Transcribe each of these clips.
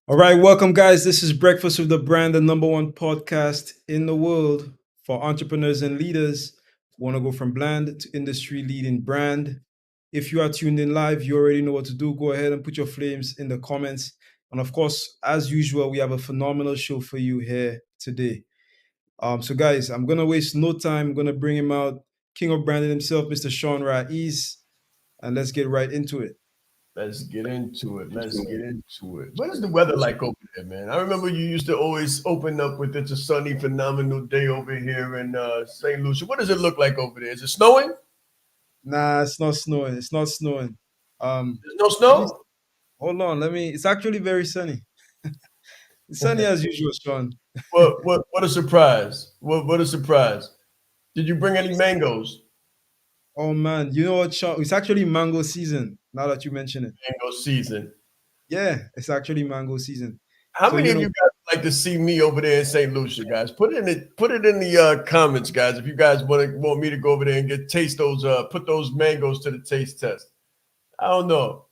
All right, welcome, guys. This is Breakfast with the Brand, the number one podcast in the world for entrepreneurs and leaders who want to go from bland to industry leading brand. If you are tuned in live, you already know what to do. Go ahead and put your flames in the comments. And of course, as usual, we have a phenomenal show for you here today. So, guys, I'm going to waste no time. I'm going to bring him out, King of Branding himself, Mr. Sean Raiz, and let's get right into it. Let's get into it. Let's get into it. What is the weather like over there, man? I remember you used to always open up with "It's a sunny, phenomenal day over here in St. Lucia." What does it look like over there? Is it snowing? Nah, it's not snowing. It's not snowing. Um, There's no let me snow. hold on. It's actually very sunny. It's sunny as usual, Sean. What a surprise! What a surprise! Did you bring any mangoes? Oh man, you know what, Sean? It's actually mango season. Now that you mention it, Mango season. yeah, it's actually mango season. How So many you of know, you guys would like to see me over there in St. Lucia, guys? Put it in the comments, guys. If you guys want me to go over there and get taste those put those mangoes to the taste test. I don't know.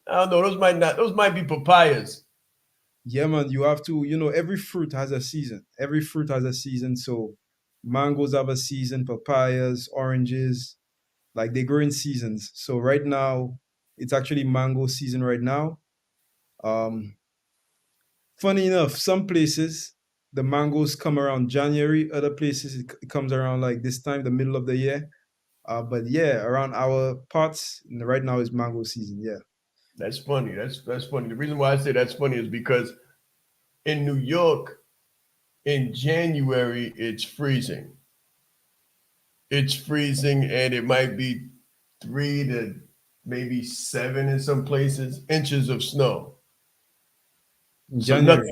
I don't know. Those might be papayas. yeah, man, you have to. Every fruit has a season. Every fruit has a season. So mangoes have a season. Papayas, oranges, like they grow in seasons. So right now, it's actually mango season right now. Um, Funny enough, some places the mangoes come around January, other places it comes around like this time, the middle of the year. But yeah, around our parts right now is mango season. Yeah. That's funny. That's funny. The reason why I say that's funny is because in New York in January it's freezing. It's freezing and it might be 3 to maybe 7 in some places inches of snow. In So nothing January.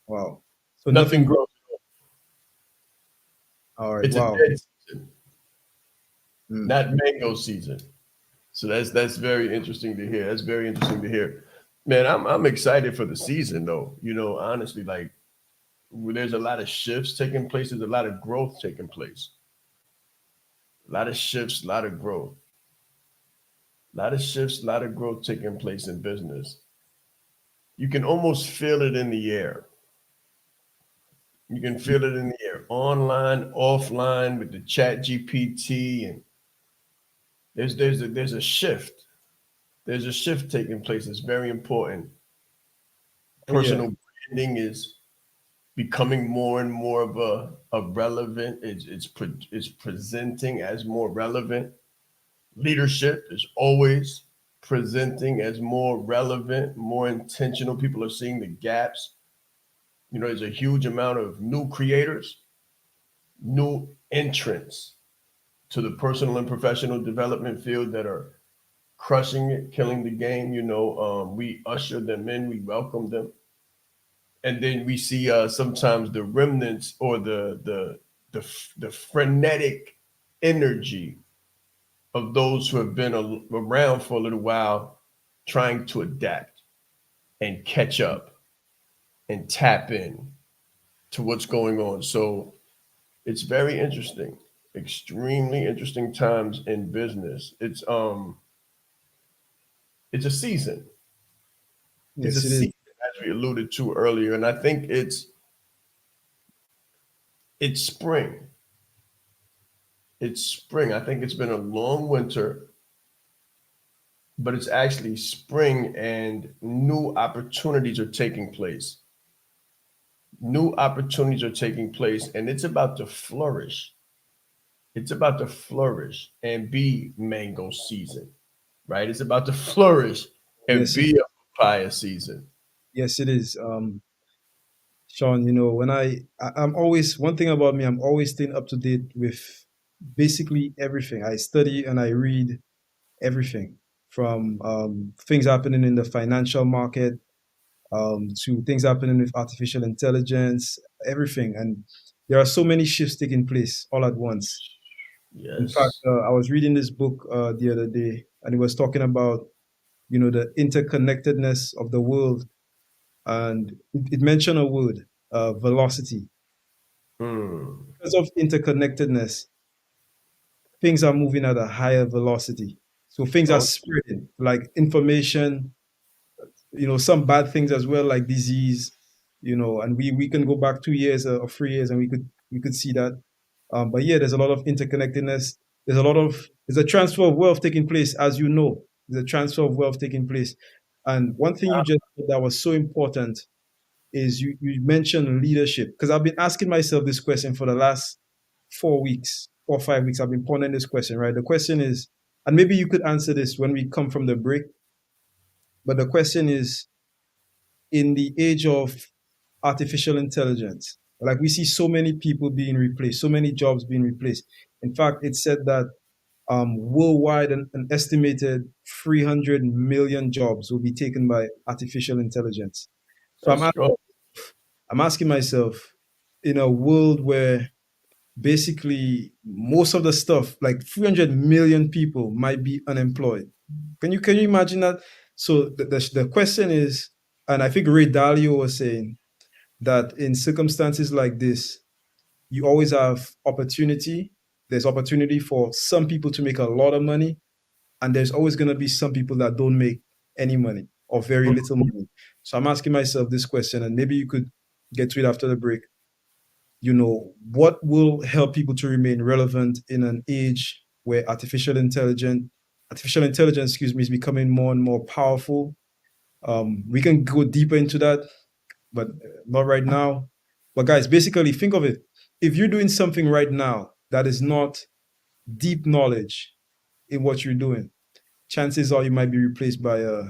Wow. So nothing nothing. grows. All right. It's a Wow. dead season, Mm. not mango season. So that's very interesting to hear. That's very interesting to hear. Man, I'm excited for the season though. Honestly, like there's a lot of shifts taking place. There's a lot of growth taking place. A lot of shifts, a lot of growth. A lot of shifts, a lot of growth taking place in business. You can almost feel it in the air. You can feel it in the air, online, offline, with the Chat GPT, and there's a shift. There's a shift taking place. It's very important. Oh yeah. Personal branding is becoming more and more of a relevant. It's presenting as more relevant. Leadership is always presenting as more relevant, more intentional. People are seeing the gaps. There's a huge amount of new creators, new entrants to the personal and professional development field that are crushing it, killing the game. We usher them in, we welcome them, and then we see sometimes the remnants or the frenetic energy of those who have been around for a little while, trying to adapt and catch up and tap in to what's going on. So it's very interesting, extremely interesting times in business. It's a season. It's a Yes, it is. season, as we alluded to earlier, and I think it's spring. It's spring. I think it's been a long winter, but it's actually spring, and new opportunities are taking place. New opportunities are taking place, and it's about to flourish. It's about to flourish and be mango season, right? It's about to flourish and Yes, it. be a papaya season. Yes, it is. Sean, when I'm always one thing about me, I'm always staying up to date with basically everything. I study and I read everything from things happening in the financial market to things happening with artificial intelligence, everything. And there are so many shifts taking place all at once. In fact, Yes. I was reading this book the other day, and it was talking about the interconnectedness of the world, and it mentioned a word, velocity. Mm. Because of interconnectedness, things are moving at a higher velocity. So things are Oh, spreading, like information. some bad things as well, like disease, and we can go back 2 years or 3 years, and we could see that. But yeah, there's a lot of interconnectedness. There's a transfer of wealth taking place, as you know. There's a transfer of wealth taking place. And one thing you just said that was so important is you mentioned leadership. Because I've been asking myself this question for the last 4 weeks, 4 or 5 weeks. I've been pondering this question, right? The question is, and maybe you could answer this when we come from the break, but the question is, in the age of artificial intelligence, like we see so many people being replaced, so many jobs being replaced. In fact, it said that worldwide, an estimated 300 million jobs will be taken by artificial intelligence. So Let's go. I'm asking myself, in a world where basically most of the stuff, like 300 million people, might be unemployed. Can you imagine that? So the question is, and I think Ray Dalio was saying that in circumstances like this, you always have opportunity. There's opportunity for some people to make a lot of money, and there's always going to be some people that don't make any money or very little money. So I'm asking myself this question, and maybe you could get to it after the break. What will help people to remain relevant in an age where artificial intelligence, excuse me, is becoming more and more powerful? We can go deeper into that, but not right now. But guys, basically, think of it. If you're doing something right now that is not deep knowledge in what you're doing, chances are you might be replaced by a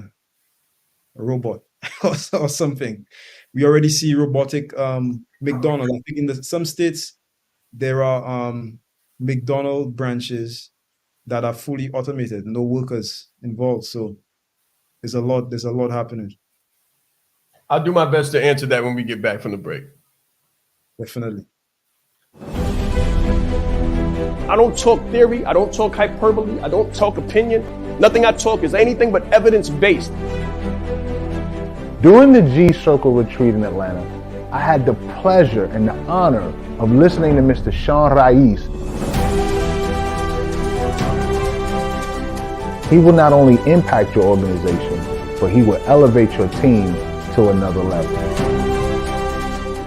robot or something. We already see robotic McDonald's. I think in some states there are McDonald branches that are fully automated, no workers involved. So there's a lot happening. I'll do my best to answer that when we get back from the break. Definitely. I don't talk theory. I don't talk hyperbole. I don't talk opinion. Nothing I talk is anything but evidence-based. During the G Circle retreat in Atlanta, I had the pleasure and the honor of listening to Mr. Sean Rais. He will not only impact your organization, but he will elevate your team to another level.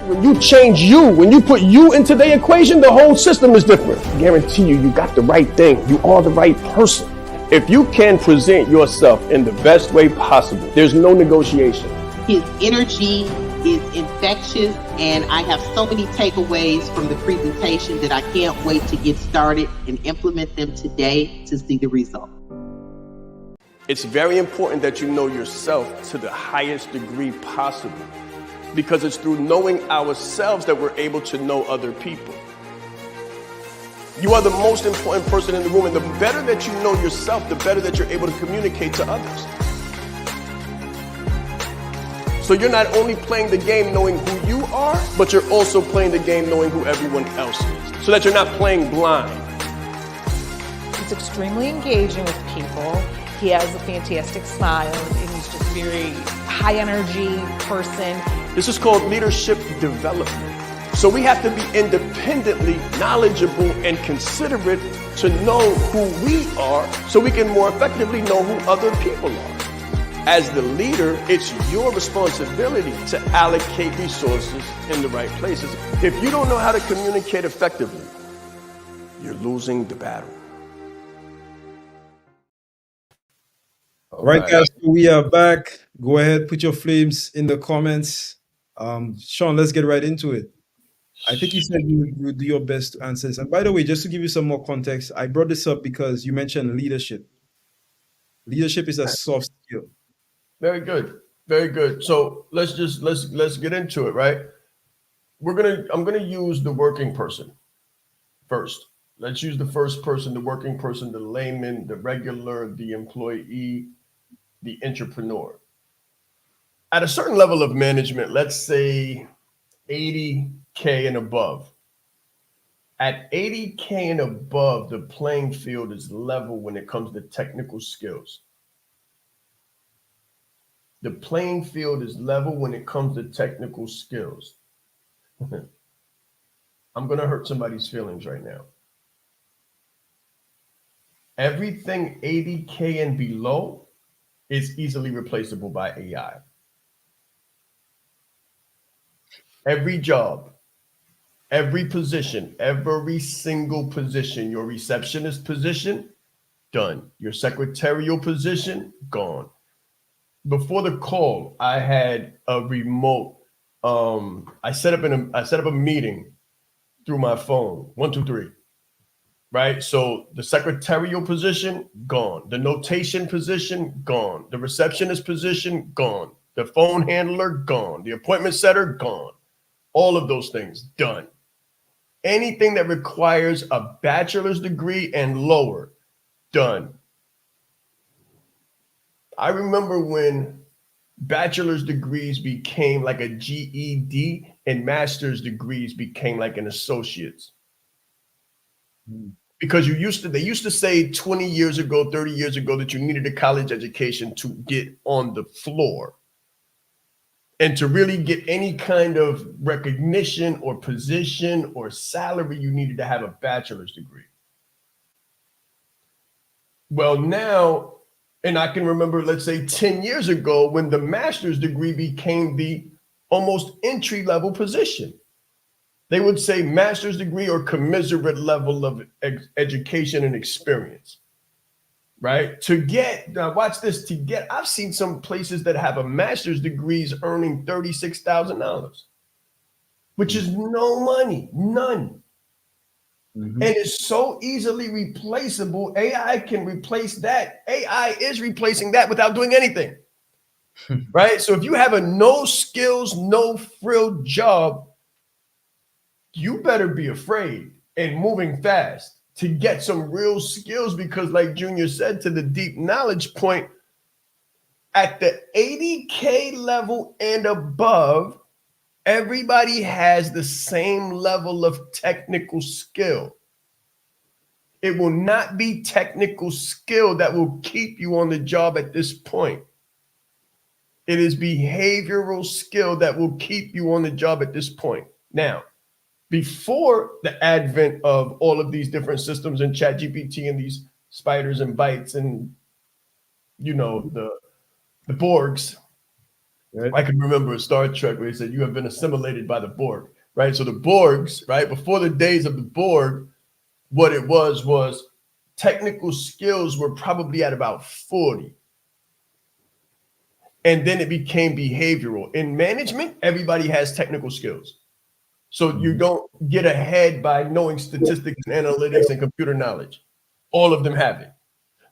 When you change you, when you put you into the equation, the whole system is different. I guarantee you, you got the right thing. You are the right person. If you can present yourself in the best way possible, there's no negotiation. His energy is infectious, and I have so many takeaways from the presentation that I can't wait to get started and implement them today to see the result. It's very important that you know yourself to the highest degree possible, because it's through knowing ourselves that we're able to know other people. You are the most important person in the room, and the better that you know yourself, the better that you're able to communicate to others. So you're not only playing the game knowing who you are, but you're also playing the game knowing who everyone else is, so that you're not playing blind. He's extremely engaging with people. He has a fantastic smile, and he's just a very high energy person. This is called leadership development. So we have to be independently knowledgeable and considerate to know who we are, so we can more effectively know who other people are. As the leader, it's your responsibility to allocate resources in the right places. If you don't know how to communicate effectively, you're losing the battle. All right, guys, we are back. Go ahead, put your flames in the comments. Sean, let's get right into it. I think you said you would do your best to answer this. And by the way, just to give you some more context, I brought this up because you mentioned leadership. Leadership is a soft skill. Very good. Very good. So let's get into it, right? I'm gonna use the working person first. Let's use the first person, the working person, the layman, the regular, the employee, the entrepreneur. At a certain level of management, let's say 80K and above. At 80K and above, the playing field is level when it comes to technical skills. The playing field is level when it comes to technical skills. I'm going to hurt somebody's feelings right now. Everything 80K and below is easily replaceable by AI. every job, every position, every single position, your receptionist position, done. Your secretarial position, gone. Before the call, I had a remote. I set up a meeting through my phone. 1, 2, 3. Right. So the secretarial position, gone. The notation position, gone. The receptionist position, gone. The phone handler, gone. The appointment setter, gone. All of those things, done. Anything that requires a bachelor's degree and lower, done. I remember when bachelor's degrees became like a GED and master's degrees became like an associate's. Because they used to say 20 years ago, 30 years ago that you needed a college education to get on the floor. And to really get any kind of recognition or position or salary, you needed to have a bachelor's degree. Well, now, and I can remember, let's say 10 years ago, when the master's degree became the almost entry level position. They would say master's degree or commensurate level of education and experience, right? To get, now watch this, I've seen some places that have a master's degrees earning $36,000, which is no money, none. Mhm. And it's so easily replaceable. AI can replace that. AI is replacing that without doing anything, right? So if you have a no skills, no frill job, you better be afraid and moving fast to get some real skills, because like Junior said, to the deep knowledge point, at the 80K level and above, everybody has the same level of technical skill. It will not be technical skill that will keep you on the job at this point. It is behavioral skill that will keep you on the job at this point. Now, before the advent of all of these different systems and ChatGPT and these spiders and bytes and, you know, the Borgs, Right. I can remember a Star Trek where he said, you have been assimilated by the Borg, right? So the Borgs, right, before the days of the Borg, what it was technical skills were probably at about 40. And then it became behavioral. In management, everybody has technical skills. So you don't get ahead by knowing statistics and analytics and computer knowledge. All of them have it.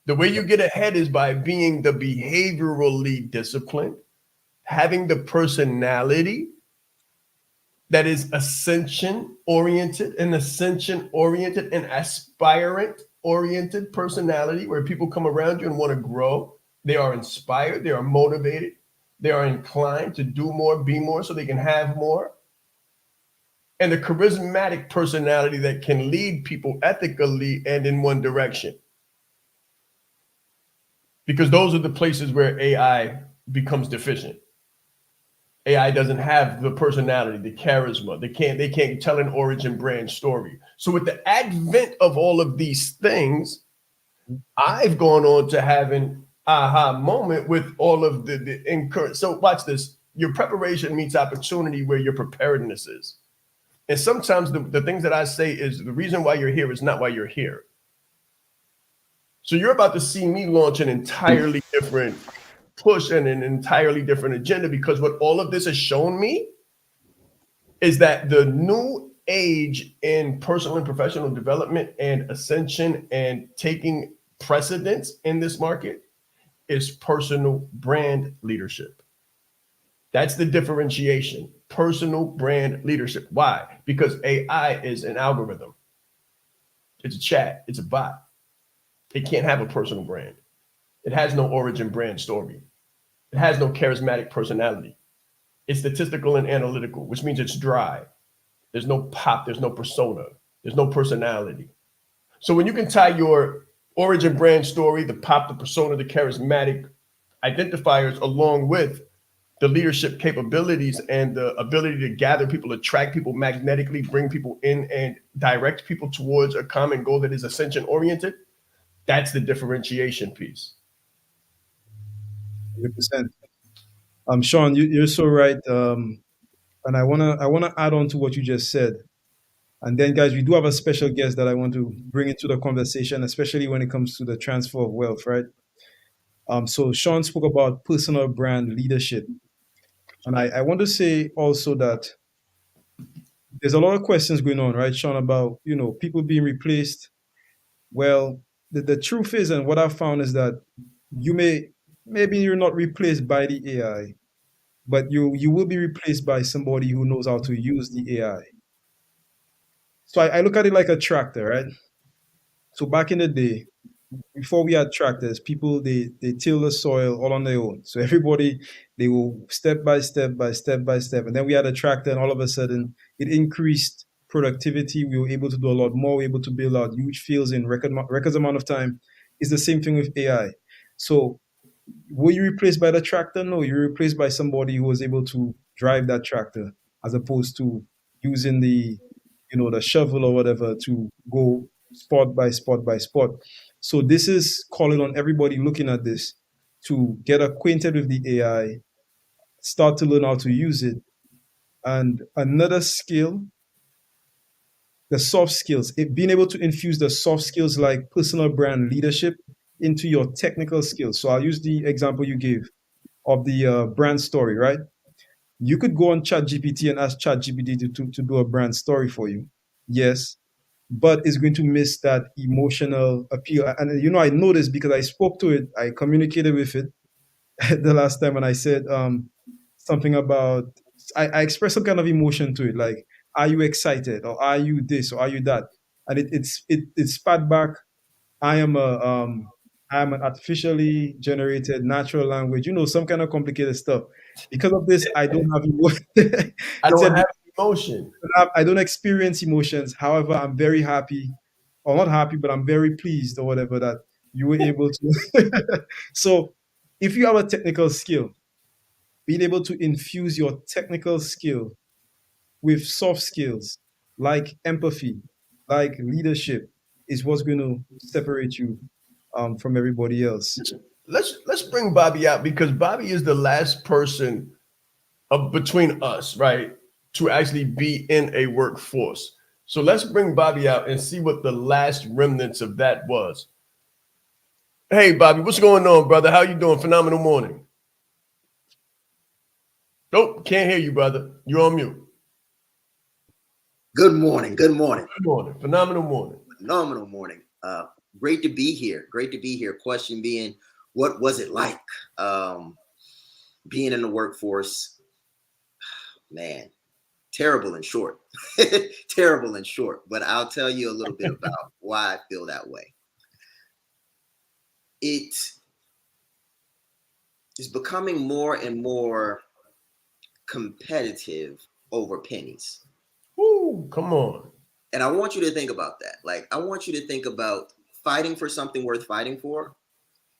The way you get ahead is by being the behaviorally disciplined, having the personality that is ascension oriented and aspirant oriented personality, where people come around you and want to grow. They are inspired, they are motivated, they are inclined to do more, be more so they can have more. And the charismatic personality that can lead people ethically and in one direction. Because those are the places where AI becomes deficient. AI doesn't have the personality, the charisma. They can't tell an origin brand story. So with the advent of all of these things, I've gone on to have an aha moment with all of the incurrent. So watch this. Your preparation meets opportunity where your preparedness is. And sometimes the things that I say is the reason why you're here is not why you're here. So you're about to see me launch an entirely different push and an entirely different agenda, because what all of this has shown me is that the new age in personal and professional development and ascension and taking precedence in this market is personal brand leadership. That's the differentiation. Personal brand leadership. Why? Because AI is an algorithm. It's a chat. It's a bot. It can't have a personal brand. It has no origin brand story. It has no charismatic personality. It's statistical and analytical, which means it's dry. There's no pop. There's no persona. There's no personality. So when you can tie your origin brand story, the pop, the persona, the charismatic identifiers, along with the leadership capabilities and the ability to gather people, attract people magnetically, bring people in and direct people towards a common goal that is ascension oriented, that's the differentiation piece. 100%. Sean, you're so right. And I wanna add on to what you just said. And then, guys, we do have a special guest that I want to bring into the conversation, especially when it comes to the transfer of wealth, right? So Sean spoke about personal brand leadership, and I want to say also that there's a lot of questions going on, right, Sean, about people being replaced. Well, the truth is, and what I found is that maybe you're not replaced by the AI, but you will be replaced by somebody who knows how to use the AI. So I look at it like a tractor, right? So back in the day, before we had tractors, people they till the soil all on their own. So everybody they will step by step by step by step, and then we had a tractor, and all of a sudden it increased productivity. We were able to do a lot more. We were able to build out huge fields in records amount of time. It's the same thing with AI. So were you replaced by the tractor? No, you're replaced by somebody who was able to drive that tractor, as opposed to using the shovel or whatever to go spot by spot by spot. So this is calling on everybody looking at this to get acquainted with the AI, start to learn how to use it. And another skill, the soft skills, being able to infuse the soft skills like personal brand leadership into your technical skills. So I'll use the example you gave of the brand story, right? You could go on ChatGPT and ask ChatGPT to do a brand story for you. Yes, but it's going to miss that emotional appeal. And I know this because I spoke to it, I communicated with it the last time, and I said something about I expressed some kind of emotion to it, like, are you excited, or are you this, or are you that? And it spat back, I am an artificially generated natural language, some kind of complicated stuff. Because of this, I don't have I it don't said have emotion. I don't experience emotions. However, I'm very happy, or not happy, but I'm very pleased or whatever that you were able to. So, if you have a technical skill, being able to infuse your technical skill with soft skills like empathy, like leadership, is what's going to separate you from everybody else. Let's bring Bobby out because Bobby is the last person of between us, right, to actually be in a workforce. So let's bring Bobby out and see what the last remnants of that was. Hey, Bobby, what's going on, brother? How you doing? Phenomenal morning. Nope, can't hear you, brother. You're on mute. Good morning. Good morning. Good morning. Phenomenal morning. Phenomenal morning. Great to be here. Great to be here. Question being, what was it like being in the workforce? Man, terrible and short. Terrible and short. But I'll tell you a little bit about why I feel that way. It is becoming more and more competitive over pennies. Woo, come on. And I want you to think about that. Like, I want you to think about fighting for something worth fighting for,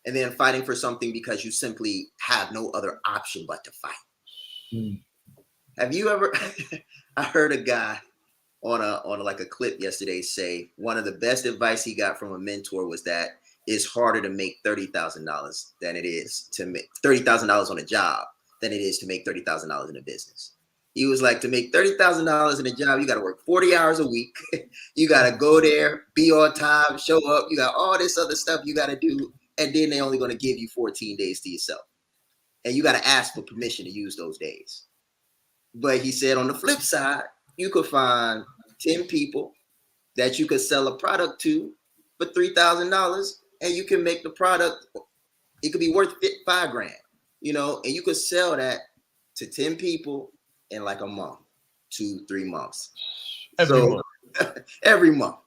and then fighting for something because you simply have no other option but to fight. Mm. Have you ever? I heard a guy on like a clip yesterday say one of the best advice he got from a mentor was that it's harder to make $30,000 than it is to make $30,000 on a job than it is to make $30,000 in a business. He was like, to make $30,000 in a job, you got to work 40 hours a week. You got to go there, be on time, show up. You got all this other stuff you got to do. And then they're only going to give you 14 days to yourself. And you got to ask for permission to use those days. But he said on the flip side, you could find 10 people that you could sell a product to for $3,000, and you can make the product, it could be worth $5,000, and you could sell that to 10 people in like a month, 2-3 months. Every month. Every month.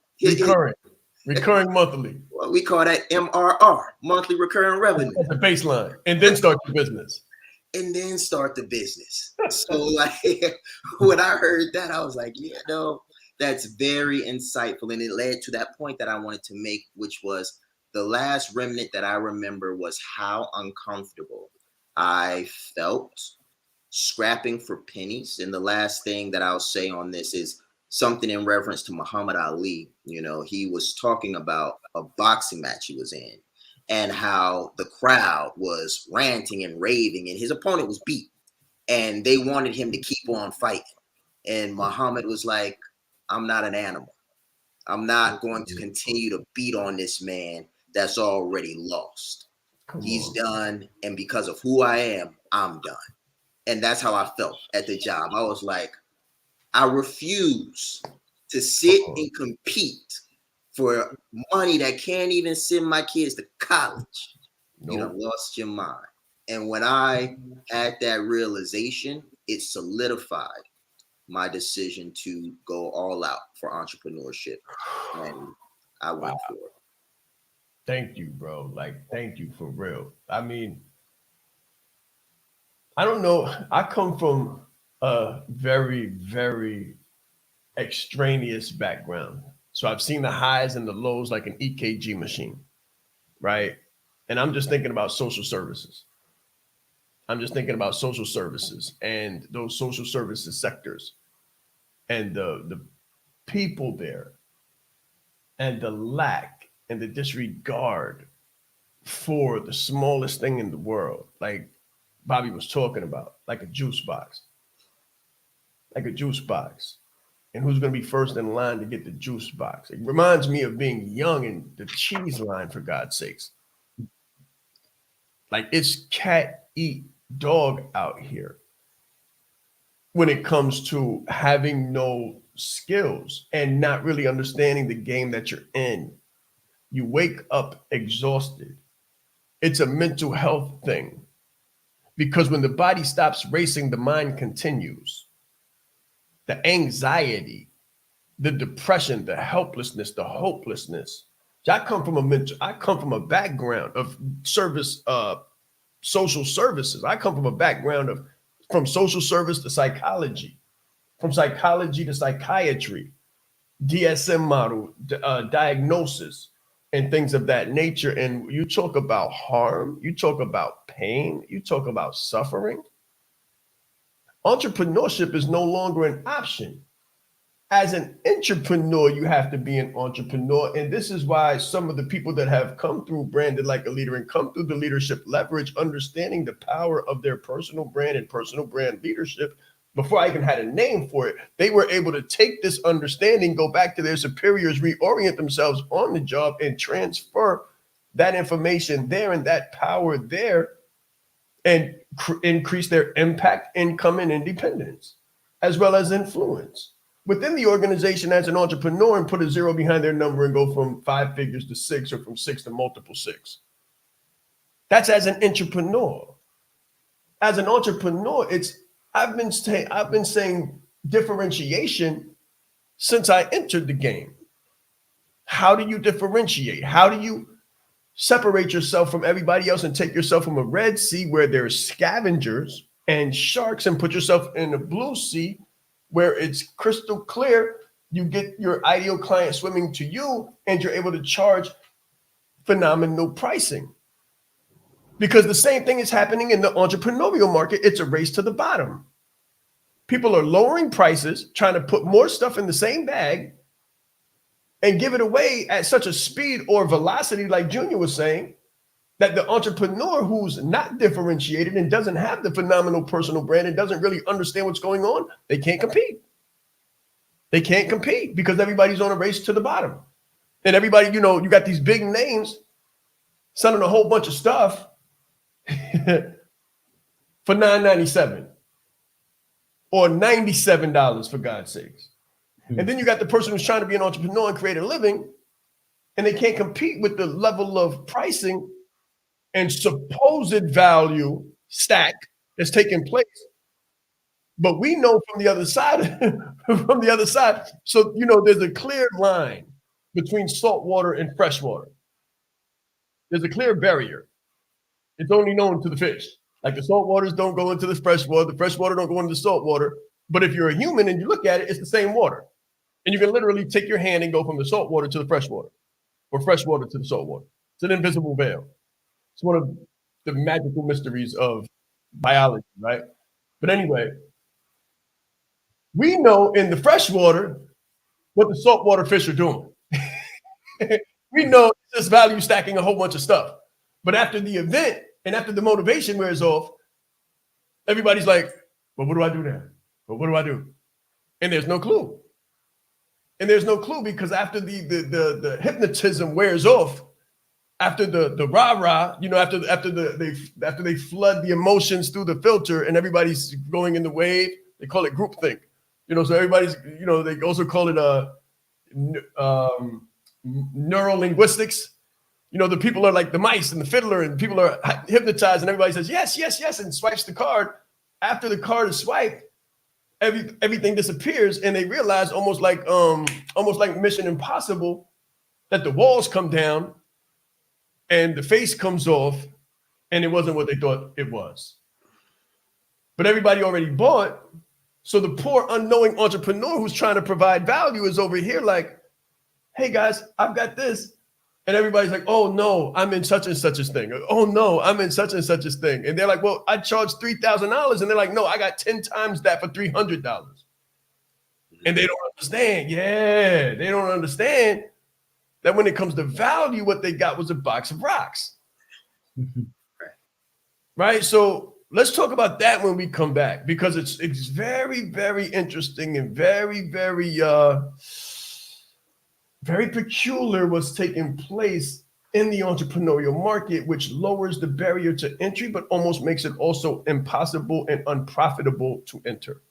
Recurring monthly. Well, we call that MRR, monthly recurring revenue. That's the baseline. And then start the business. And then start the business. So like when I heard that, I was like, that's very insightful. And it led to that point that I wanted to make, which was the last remnant that I remember was how uncomfortable I felt scrapping for pennies. And the last thing that I'll say on this is something in reference to Muhammad Ali. He was talking about a boxing match he was in and how the crowd was ranting and raving and his opponent was beat. and they wanted him to keep on fighting. And Muhammad was like, I'm not an animal. I'm not going to continue to beat on this man that's already lost. He's done. And because of who I am, I'm done. And that's how I felt at the job. I was like, I refuse to sit and compete for money that can't even send my kids to college. You done lost your mind. And when I had that realization, it solidified my decision to go all out for entrepreneurship. And I went for it. Thank you, bro. Like, thank you for real. I mean, I don't know. I come from a very, very extraneous background. So I've seen the highs and the lows like an EKG machine, right? And I'm just thinking about social services. I'm just thinking about social services and those social services sectors and the people there and the lack and the disregard for the smallest thing in the world, like Bobby was talking about, like a juice box, like a juice box. And who's going to be first in line to get the juice box? It reminds me of being young in the cheese line, for God's sakes. Like, it's cat eat dog out here when it comes to having no skills and not really understanding the game that you're in. You wake up exhausted. It's a mental health thing, because when the body stops racing, the mind continues. The anxiety, the depression, the helplessness, the hopelessness. I come from a background of social services. I come from a background from social service to psychology, from psychology to psychiatry, DSM model, diagnosis, and things of that nature. And you talk about harm, you talk about pain, you talk about suffering. Entrepreneurship is no longer an option. As an entrepreneur, you have to be an entrepreneur. And this is why some of the people that have come through Branded Like a Leader and come through the leadership leverage, understanding the power of their personal brand and personal brand leadership, before I even had a name for it, they were able to take this understanding, go back to their superiors, reorient themselves on the job, and transfer that information there and that power there, and increase their impact, income, and independence, as well as influence within the organization as an entrepreneur, and put a zero behind their number and go from 5 figures to 6, or from 6 to multiple 6. That's as an entrepreneur. As an entrepreneur, I've been saying differentiation since I entered the game. How do you differentiate? How do you separate yourself from everybody else and take yourself from a red sea where there's scavengers and sharks, and put yourself in a blue sea where it's crystal clear? You get your ideal client swimming to you, and you're able to charge phenomenal pricing. Because the same thing is happening in the entrepreneurial market. It's a race to the bottom. People are lowering prices, trying to put more stuff in the same bag and give it away at such a speed or velocity, like Junior was saying, that the entrepreneur who's not differentiated and doesn't have the phenomenal personal brand and doesn't really understand what's going on, they can't compete. They can't compete because everybody's on a race to the bottom. And everybody, you got these big names selling a whole bunch of stuff for $9.97 or $97, for God's sakes. And then you got the person who's trying to be an entrepreneur and create a living, and they can't compete with the level of pricing and supposed value stack that's taking place. But we know from the other side, so, there's a clear line between salt water and fresh water. There's a clear barrier. It's only known to the fish. Like, the salt waters don't go into the fresh water don't go into the salt water. But if you're a human and you look at it, it's the same water. And you can literally take your hand and go from the salt water to the fresh water, or fresh water to the salt water. It's an invisible veil. It's one of the magical mysteries of biology, right? But anyway, we know in the fresh water what the saltwater fish are doing. We know it's just value stacking a whole bunch of stuff. But after the event and after the motivation wears off, everybody's like, But what do I do now? But what do I do? And there's no clue. And there's no clue because after the hypnotism wears off, after the rah-rah, you know, after they flood the emotions through the filter and everybody's going in the wave, they call it groupthink. You know, so everybody's, you know, they also call it neurolinguistics. You know, the people are like the mice and the fiddler, and people are hypnotized, and everybody says yes, yes, yes, and swipes the card. After the card is swiped, everything disappears, and they realize almost like Mission Impossible that the walls come down and the face comes off, and it wasn't what they thought it was. But everybody already bought, so the poor unknowing entrepreneur who's trying to provide value is over here like, hey guys, I've got this. And everybody's like, oh no, I'm in such and such a thing. Oh no, I'm in such and such a thing. And they're like, well, I charge $3,000. And they're like, no, I got 10 times that for $300. And they don't understand. Yeah, they don't understand that when it comes to value, what they got was a box of rocks. Right? So let's talk about that when we come back, because it's very, very interesting and very, very peculiar what's taking place in the entrepreneurial market, which lowers the barrier to entry, but almost makes it also impossible and unprofitable to enter.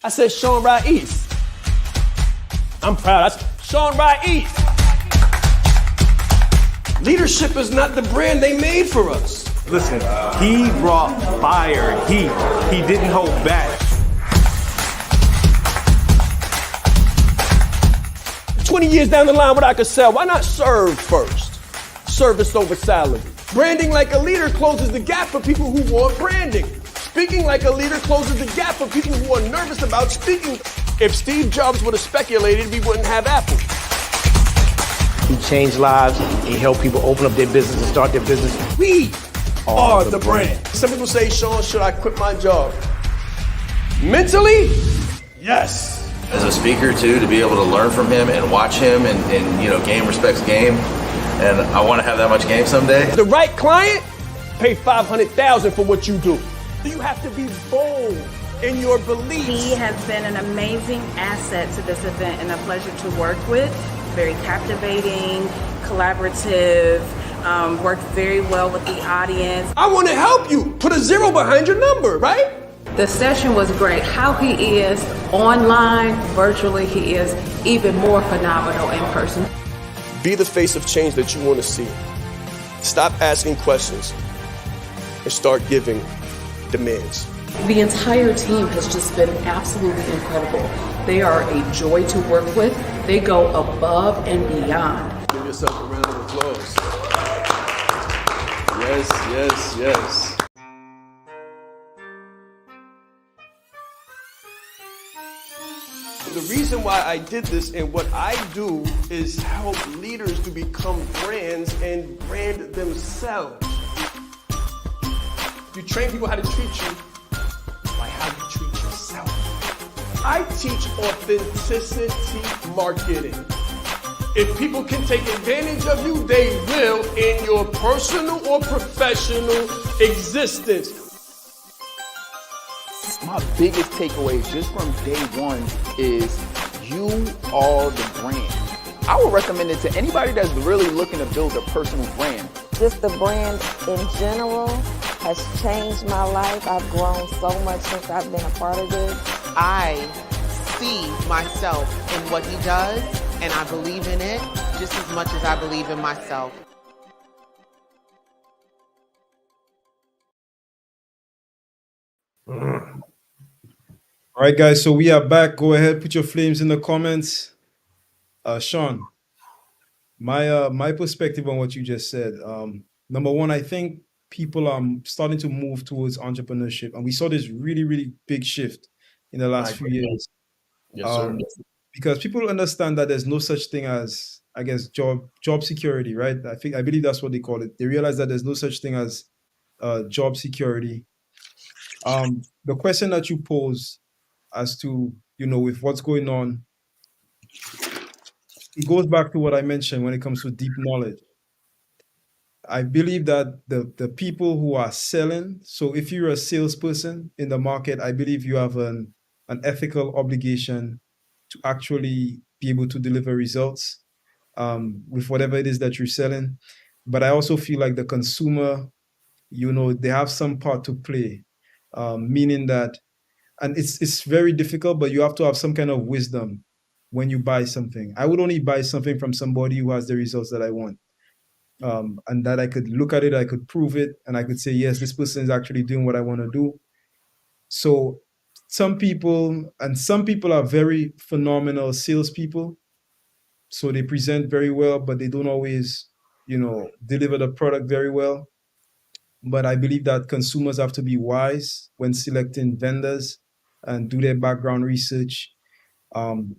I said Sean Rye East. I'm proud. I said Sean Rye East. Leadership is not the brand they made for us. Listen, he brought fire, heat. He didn't hold back. 20 years down the line, what I could sell, why not serve first? Service over salary. Branding like a leader closes the gap for people who want branding. Speaking like a leader closes the gap for people who are nervous about speaking. If Steve Jobs would have speculated, we wouldn't have Apple. He changed lives. He helped people open up their business and start their business. We are the brand. Some people say, Sean, should I quit my job? Mentally, yes. As a speaker too, to be able to learn from him and watch him and you know, game respects game. And I want to have that much game someday. The right client, pay $500,000 for what you do. You have to be bold in your beliefs. He has been an amazing asset to this event and a pleasure to work with. Very captivating, collaborative, worked very well with the audience. I want to help you. Put a 0 behind your number, right? The session was great. How he is online, virtually, he is even more phenomenal in person. Be the face of change that you want to see. Stop asking questions and start giving demands. The entire team has just been absolutely incredible. They are a joy to work with. They go above and beyond. Give yourself a round of applause. Yes, yes, yes. The reason why I did this and what I do is help leaders to become brands and brand themselves. You train people how to treat you by how you treat yourself. I teach authenticity marketing. If people can take advantage of you, they will in your personal or professional existence. My biggest takeaway just from day one is you are the brand. I would recommend it to anybody that's really looking to build a personal brand. Just the brand in general has changed my life. I've grown so much since I've been a part of this. I see myself in what he does, and I believe in it just as much as I believe in myself. All right, guys, so we are back. Go ahead, put your flames in the comments. Sean, my perspective on what you just said. Number one, I think people are starting to move towards entrepreneurship, and we saw this really, really big shift in the last few years. Yes, sir. Because people understand that there's no such thing as, I guess, job security, right? I believe that's what they call it. They realize that there's no such thing as job security. The question that you pose as to, with what's going on, it goes back to what I mentioned when it comes to deep knowledge. I believe that the people who are selling, so if you're a salesperson in the market, I believe you have an ethical obligation to actually be able to deliver results with whatever it is that you're selling. But I also feel like the consumer, they have some part to play, meaning that, and it's very difficult, but you have to have some kind of wisdom when you buy something. I would only buy something from somebody who has the results that I want, and that I could look at it, I could prove it, and I could say, yes, this person is actually doing what I want to do. So some people are very phenomenal salespeople. So they present very well, but they don't always, deliver the product very well. But I believe that consumers have to be wise when selecting vendors and do their background research. Um,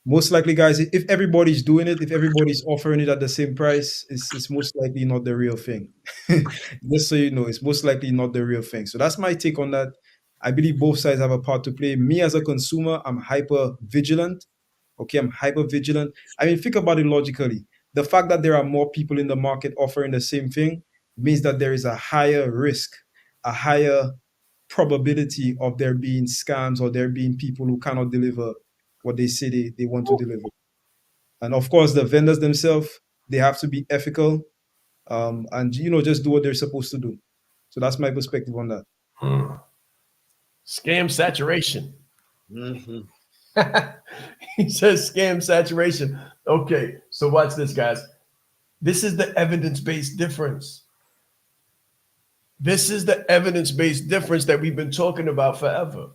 Most likely, guys, if everybody's doing it, if everybody's offering it at the same price, it's most likely not the real thing. Just so you know, it's most likely not the real thing. So that's my take on that. I believe both sides have a part to play. Me as a consumer, I'm hyper vigilant. Okay, I'm hyper vigilant. I mean, think about it logically. The fact that there are more people in the market offering the same thing means that there is a higher risk, a higher probability of there being scams or there being people who cannot deliver what they say they want to deliver. And of course, the vendors themselves, they have to be ethical, and just do what they're supposed to do. So that's my perspective on that. Scam saturation. Mm-hmm. He says scam saturation. Okay, so watch this, guys. This is the evidence-based difference. This is the evidence-based difference that we've been talking about forever,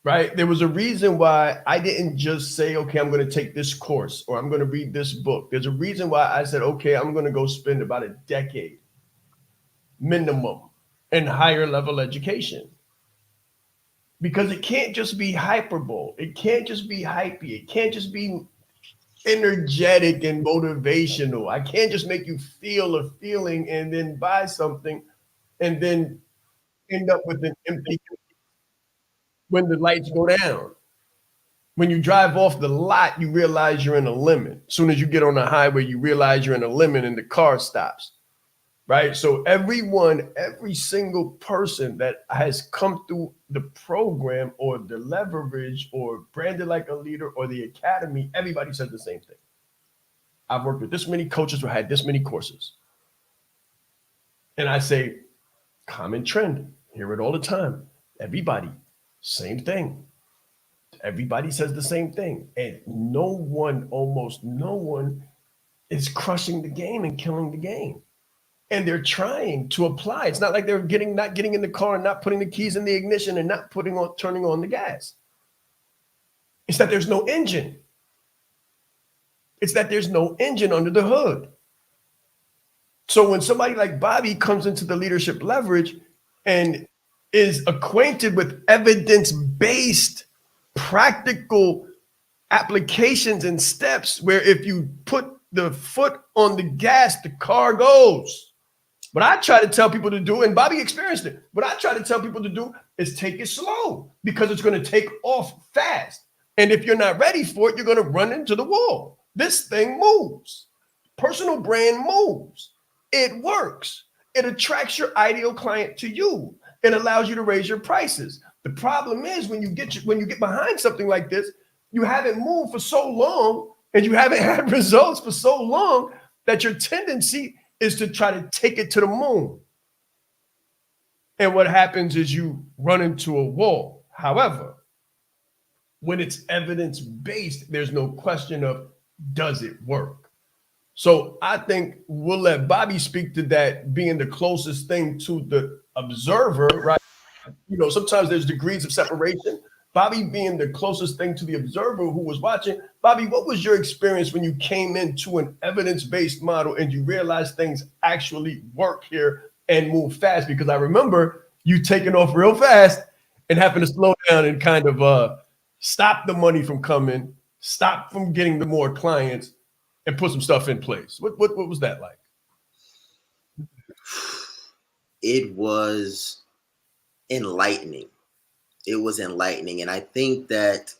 right? There was a reason why I didn't just say, okay, I'm going to take this course or I'm going to read this book. There's a reason why I said, okay, I'm going to go spend about a decade minimum in higher level education. Because it can't just be hyperbole. It can't just be hypey. It can't just be energetic and motivational. I can't just make you feel a feeling and then buy something and then end up with an empty when the lights go down. When you drive off the lot, you realize you're in a limit. As soon as you get on the highway, you realize you're in a limit and the car stops. Right? So every single person that has come through the program or the leverage or branded like a leader or the academy, everybody says the same thing. I've worked with this many coaches who had this many courses. And I say, common trend, hear it all the time. Everybody, same thing. Everybody says the same thing. And almost no one is crushing the game and killing the game. And they're trying to apply. It's not like they're not getting in the car and not putting the keys in the ignition and not turning on the gas. It's that there's no engine. It's that there's no engine under the hood. So when somebody like Bobby comes into the leadership leverage and is acquainted with evidence-based practical applications and steps where if you put the foot on the gas, the car goes. What I try to tell people to do, and Bobby experienced it, what I try to tell people to do is take it slow because it's going to take off fast. And if you're not ready for it, you're going to run into the wall. This thing moves. Personal brand moves. It works. It attracts your ideal client to you. It allows you to raise your prices. The problem is when you get behind something like this, you haven't moved for so long and you haven't had results for so long that your tendency is to try to take it to the moon. And what happens is you run into a wall. However, when it's evidence-based, there's no question of, does it work? So I think we'll let Bobby speak to that being the closest thing to the observer, right? Sometimes there's degrees of separation. Bobby being the closest thing to the observer who was watching. Bobby, what was your experience when you came into an evidence-based model and you realized things actually work here and move fast? Because I remember you taking off real fast and having to slow down and kind of stop the money from coming, stop from getting the more clients, and put some stuff in place. What was that like? It was enlightening. It was enlightening. And I think that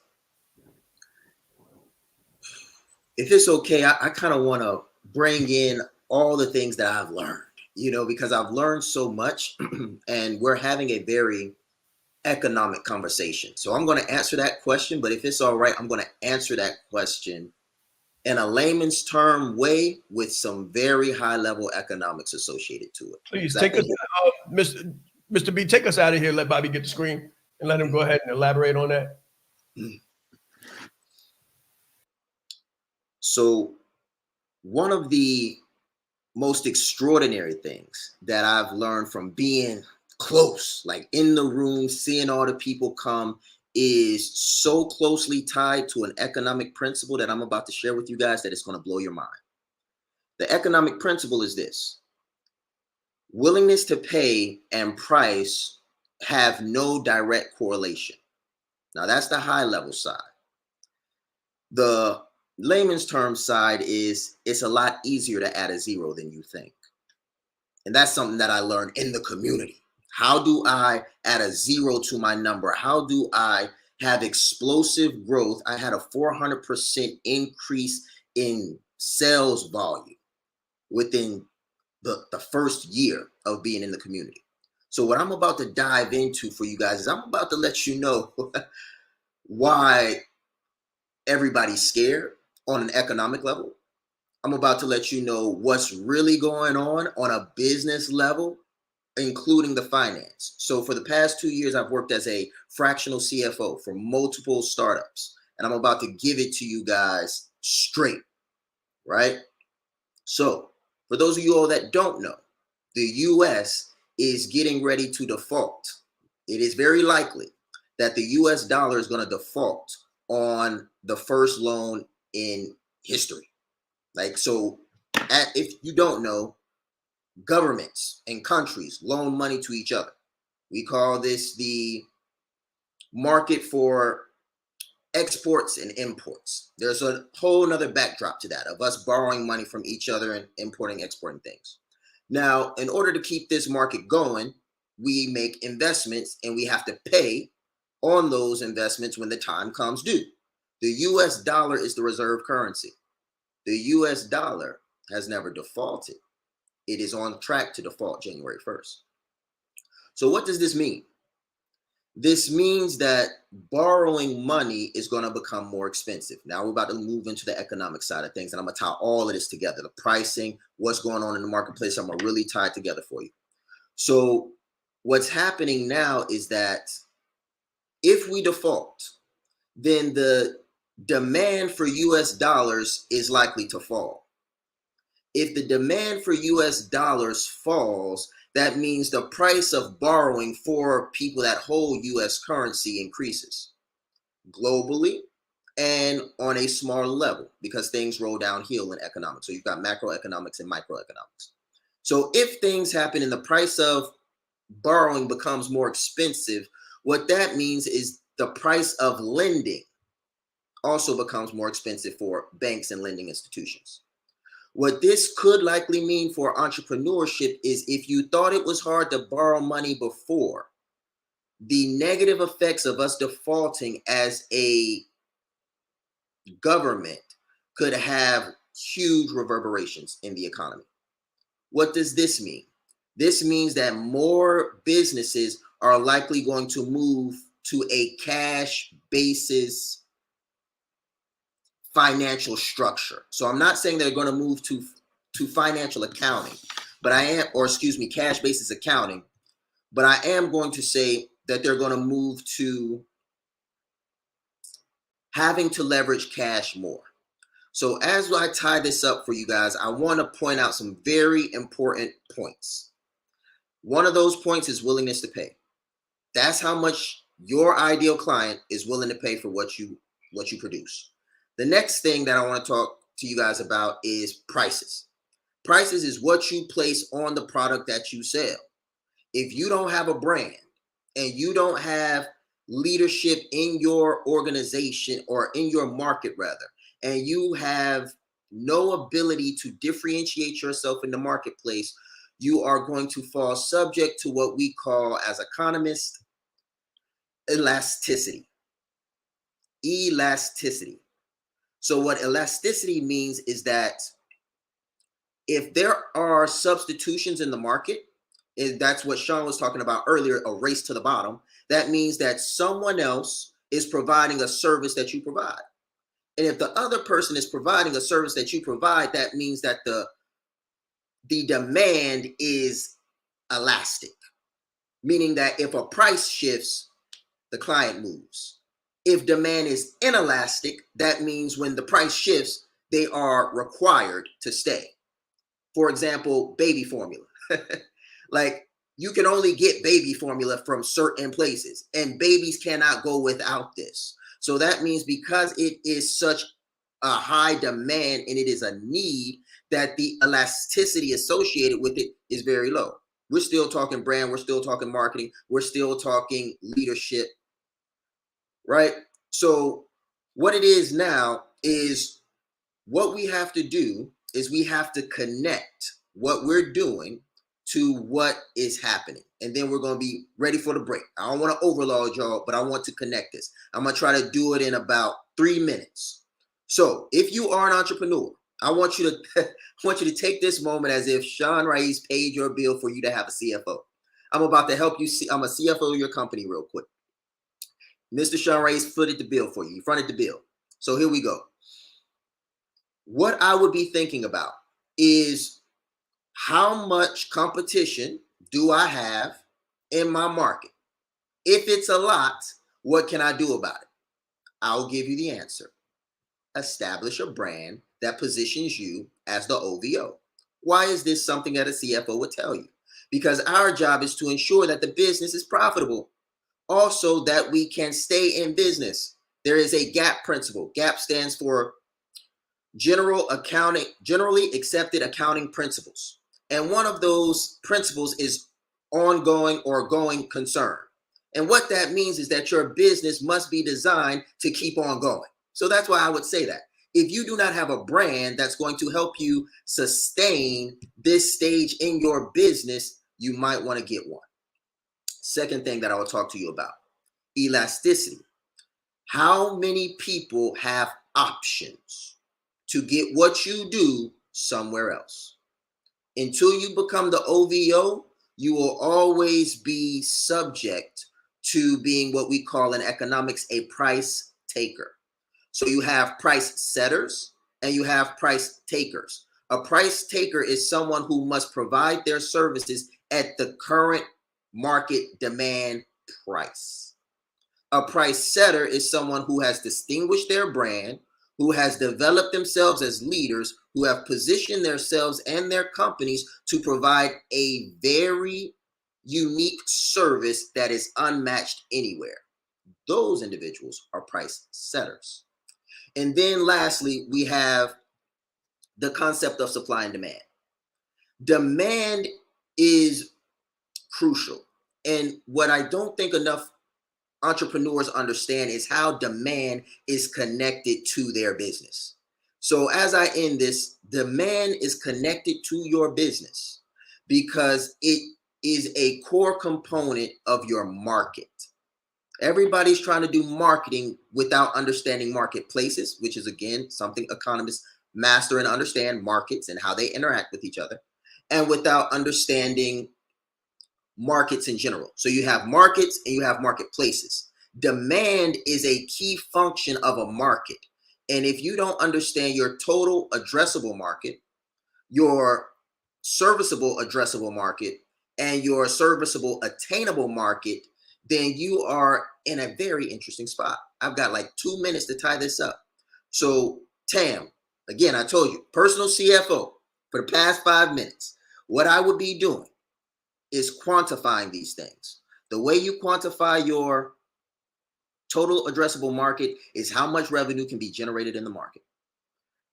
if it's okay, I kind of want to bring in all the things that I've learned, because I've learned so much and we're having a very economic conversation. So I'm going to answer that question, but if it's all right, I'm going to answer that question in a layman's term way with some very high level economics associated to it. Please take us, Mr. B, take us out of here. Let Bobby get the screen and let him go ahead and elaborate on that. So one of the most extraordinary things that I've learned from being close, like in the room, seeing all the people come, is so closely tied to an economic principle that I'm about to share with you guys that it's going to blow your mind. The economic principle is this: willingness to pay and price have no direct correlation. Now, that's the high level side. The layman's term side is it's a lot easier to add a zero than you think. And that's something that I learned in the community. How do I add a zero to my number? How do I have explosive growth? I had a 400% increase in sales volume within the first year of being in the community. So what I'm about to dive into for you guys is I'm about to let you know why everybody's scared on an economic level. I'm about to let you know what's really going on a business level, including the finance. So for the past 2 years, I've worked as a fractional CFO for multiple startups, and I'm about to give it to you guys straight, right? So for those of you all that don't know, the US is getting ready to default. It is very likely that the US dollar is going to default on the first loan in history. If you don't know, governments and countries loan money to each other. We call this the market for exports and imports. There's a whole nother backdrop to that of us borrowing money from each other and importing, exporting things. Now, in order to keep this market going, we make investments and we have to pay on those investments when the time comes due. The US dollar is the reserve currency. The US dollar has never defaulted. It is on track to default January 1st. So what does this mean? This means that borrowing money is going to become more expensive. Now we're about to move into the economic side of things, and I'm going to tie all of this together. The pricing, what's going on in the marketplace, I'm going to really tie it together for you. So what's happening now is that if we default, then the demand for US dollars is likely to fall. If the demand for US dollars falls, that means the price of borrowing for people that hold US currency increases globally and on a smaller level because things roll downhill in economics. So you've got macroeconomics and microeconomics. So if things happen and the price of borrowing becomes more expensive, what that means is the price of lending also becomes more expensive for banks and lending institutions. What this could likely mean for entrepreneurship is if you thought it was hard to borrow money before, the negative effects of us defaulting as a government could have huge reverberations in the economy. What does this mean? This means that more businesses are likely going to move to a cash basis financial structure. So I'm not saying they're going to move to financial accounting, but cash basis accounting, but I am going to say that they're going to move to having to leverage cash more. So as I tie this up for you guys, I want to point out some very important points. One of those points is willingness to pay. That's how much your ideal client is willing to pay for what you produce. The next thing that I want to talk to you guys about is prices. Prices is what you place on the product that you sell. If you don't have a brand and you don't have leadership in your organization or in your market rather, and you have no ability to differentiate yourself in the marketplace, you are going to fall subject to what we call as economists elasticity. Elasticity. So what elasticity means is that If there are substitutions in the market, and that's what Sean was talking about earlier, a race to the bottom, that means that someone else is providing a service that you provide. And if the other person is providing a service that you provide, that means that the demand is elastic, meaning that if a price shifts, the client moves. If demand is inelastic, that means when the price shifts, they are required to stay. For example, baby formula. Like, you can only get baby formula from certain places, and babies cannot go without this. So that means because it is such a high demand and it is a need, that the elasticity associated with it is very low. We're still talking brand, we're still talking marketing, we're still talking leadership, right? So what it is now is, what we have to do is we have to connect what we're doing to what is happening. And then we're going to be ready for the break. I don't want to overload y'all, but I want to connect this. I'm going to try to do it in about 3 minutes. So if you are an entrepreneur, I want you to take this moment as if Sean Raiz paid your bill for you to have a CFO. I'm about to help you see. I'm a CFO of your company real quick. Mr. Sean Raiz footed the bill for you. He fronted the bill. So here we go. What I would be thinking about is, how much competition do I have in my market? If it's a lot, what can I do about it? I'll give you the answer. Establish a brand that positions you as the OVO. Why is this something that a CFO would tell you? Because our job is to ensure that the business is profitable. Also, that we can stay in business. There is a GAP principle. GAP stands for generally accepted accounting principles. And one of those principles is ongoing or going concern. And what that means is that your business must be designed to keep on going. So that's why I would say that. If you do not have a brand that's going to help you sustain this stage in your business, you might want to get one. Second thing that I will talk to you about, elasticity. How many people have options to get what you do somewhere else? Until you become the OVO, you will always be subject to being what we call in economics a price taker. So you have price setters and you have price takers. A price taker is someone who must provide their services at the current market demand price. A price setter is someone who has distinguished their brand, who has developed themselves as leaders, who have positioned themselves and their companies to provide a very unique service that is unmatched anywhere. Those individuals are price setters. And then lastly, we have the concept of supply and demand. Demand is crucial. And what I don't think enough entrepreneurs understand is how demand is connected to their business. So as I end this, demand is connected to your business because it is a core component of your market. Everybody's trying to do marketing without understanding marketplaces, which is, again, something economists master and understand, markets and how they interact with each other, and without understanding markets in general. So you have markets and you have marketplaces. Demand is a key function of a market. And if you don't understand your total addressable market, your serviceable addressable market, and your serviceable attainable market, then you are in a very interesting spot. I've got like 2 minutes to tie this up. So Tam, again, I told you, personal CFO for the past 5 minutes. What I would be doing is quantifying these things. The way you quantify your total addressable market is how much revenue can be generated in the market.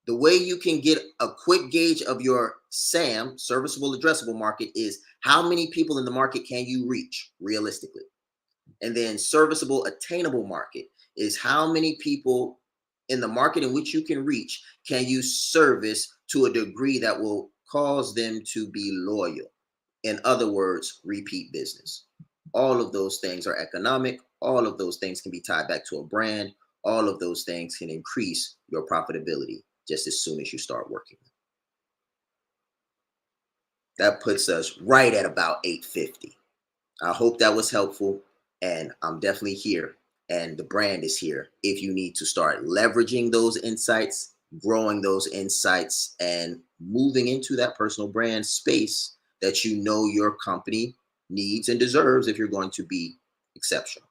The way you can get a quick gauge of your SAM, serviceable addressable market, is how many people in the market can you reach realistically. And then serviceable attainable market is how many people in the market in which you can reach can you service to a degree that will cause them to be loyal. In other words, repeat business. All of those things are economic. All of those things can be tied back to a brand. All of those things can increase your profitability just as soon as you start working. That puts us right at about 850. I hope that was helpful, and I'm definitely here, and the brand is here if you need to start leveraging those insights, growing those insights, and moving into that personal brand space that you know your company needs and deserves if you're going to be exceptional.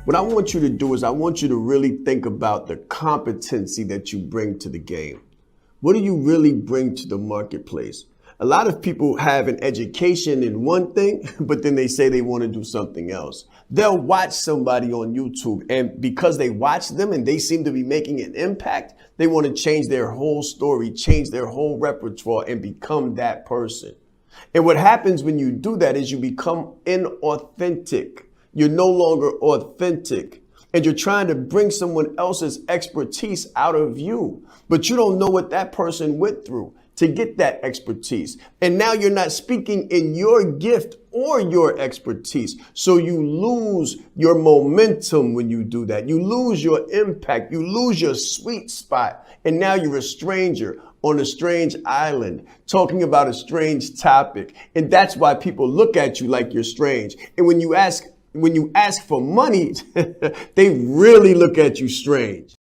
What I want you to do is I want you to really think about the competency that you bring to the game. What do you really bring to the marketplace? A lot of people have an education in one thing, but then they say they want to do something else. They'll watch somebody on YouTube, and because they watch them and they seem to be making an impact, they want to change their whole story, change their whole repertoire, and become that person. And what happens when you do that is you become inauthentic. You're no longer authentic. And you're trying to bring someone else's expertise out of you, but you don't know what that person went through to get that expertise. And now you're not speaking in your gift or your expertise. So you lose your momentum when you do that. You lose your impact. You lose your sweet spot. And now you're a stranger on a strange island talking about a strange topic. And that's why people look at you like you're strange. And when you ask for money, they really look at you strange.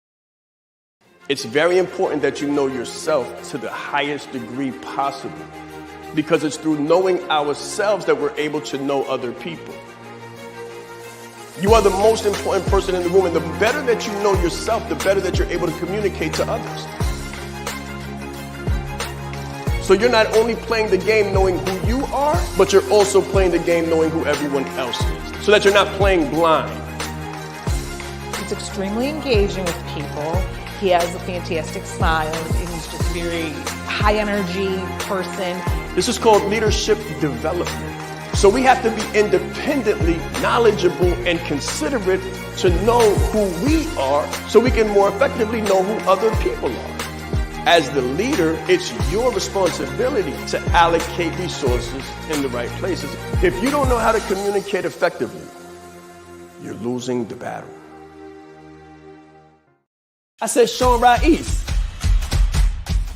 It's very important that you know yourself to the highest degree possible, because it's through knowing ourselves that we're able to know other people. You are the most important person in the room, and the better that you know yourself, the better that you're able to communicate to others. So you're not only playing the game knowing who you are, but you're also playing the game knowing who everyone else is, so that you're not playing blind. He's extremely engaging with people. He has a fantastic smile, and he's just a very high energy person. This is called leadership development. So we have to be independently knowledgeable and considerate to know who we are, so we can more effectively know who other people are. As the leader, it's your responsibility to allocate resources in the right places. If you don't know how to communicate effectively, you're losing the battle. I said Sean Ra'is.